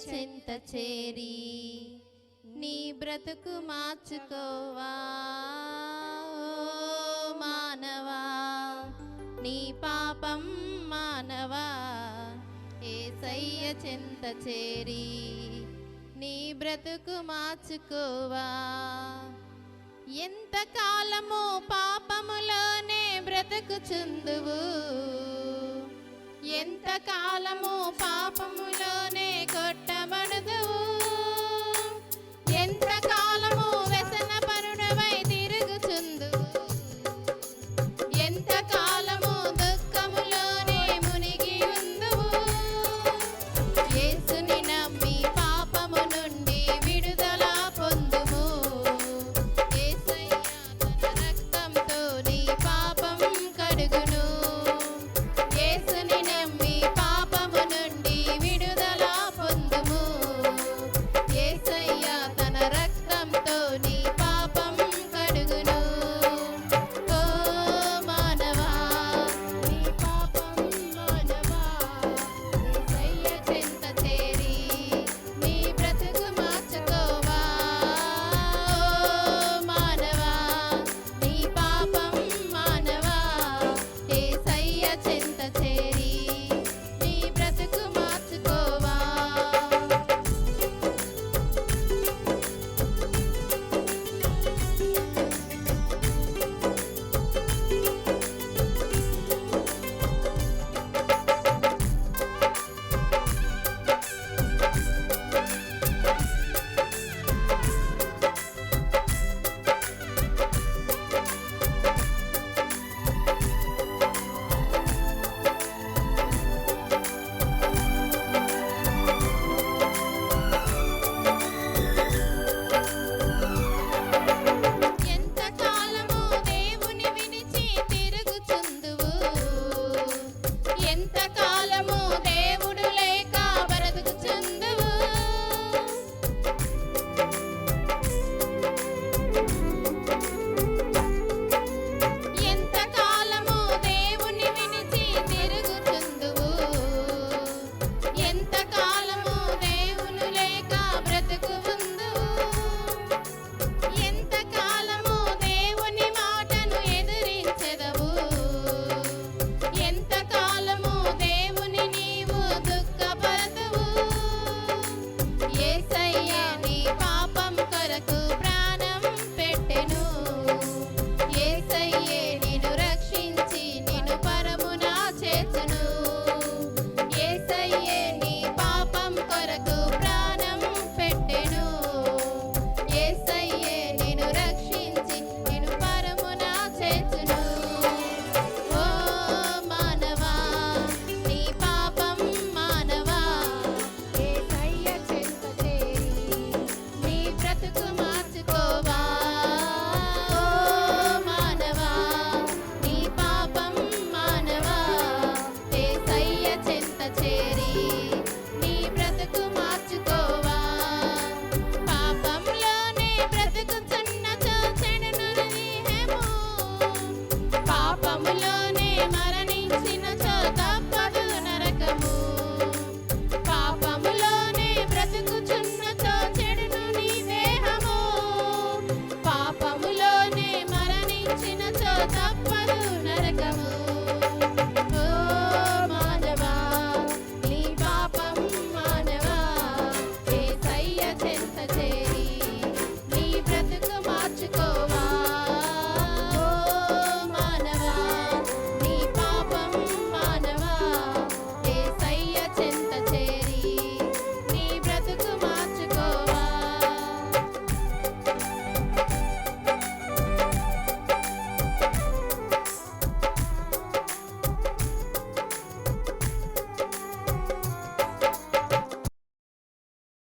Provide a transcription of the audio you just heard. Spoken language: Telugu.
చింత చేరి నీ బ్రతుకు మార్చుకోవా మానవా, నీ పాపం మానవా, యేసయ్య చింత చేరి నీ బ్రతుకు మార్చుకోవా. ఎంత కాలము పాపములోనే బ్రతుకుచుందువు, ఎంత కాలము పాపములోనే కొట్టబడదువు, ఎంత కాలము వ్యసన పరుడవై తిరుగుచుందువు, ఎంత కాలము దుఃఖములోనే మునిగి ఉందువు. యేసుని నమ్మి పాపము నుండి విడుదల పొందుము. యేసయ్య తన రక్తంతో నీ పాపం కడుగును. యేసుని నమ్మి పాపము నుండి విడుదల పొందుము. యేసయ్య తన రక్తంతో నీ పాపం కడుగును. ఓ మానవా, నీ పాపం మానవా, యేసయ్య చింత చేరి నీ బ్రతుకు మార్చుకోవా. ఓ మానవా, నీ పాపం మానవా, యేసయ్య చింత చేరి నీ బ్రతుకు మార్చుకోవా. ఎంత కాలము దేవుని విడిచి తిరుగుచుందువు, ఎంత కాలము దేవుడు లేక బ్రతుకుచుందువు. ఎంత కాలము దేవుని విడిచి తిరుగుచుందువు, ఎంత కాలము దేవుడు లేక బ్రతుకుచుందువు. ఎంత కాలము దేవుని మాటను ఎదిరించెదవు, ఎంత కాలము దేవుని నీవు దుఃఖపరతువు. యేసయ్య నీ పాపం కొరకు ప్రాణం పెట్టెను. యేసయ్యే నిన్ను రక్షించి నిన్ను పరమున చేర్చును. యేసయ్యే నీ పాపం కొరకు ప్రాణం పెట్టెను. యేసయ్యే నిన్ను రక్షించి నిన్ను పరమున చేర్చును. ఓ మానవా, నీ పాపం మానవా, యేసయ్య చింత చేరి నీ బ్రతుకు మార్చుకోవా. ఓ మానవా, నీ పాపం మానవా, యేసయ్య చింత చేరి నీ బ్రతుకు మార్చుకోవా. పాపంలోనే బ్రతుకుచున్నచో చెడును దేహము, పాపములోనే మరణించినచో తప్పదు నరకము. పాపములోనే బ్రతుకుచున్నచో చెడును నీ దేహము, పాపములోనే మరణించినచో తప్పదు నరకము.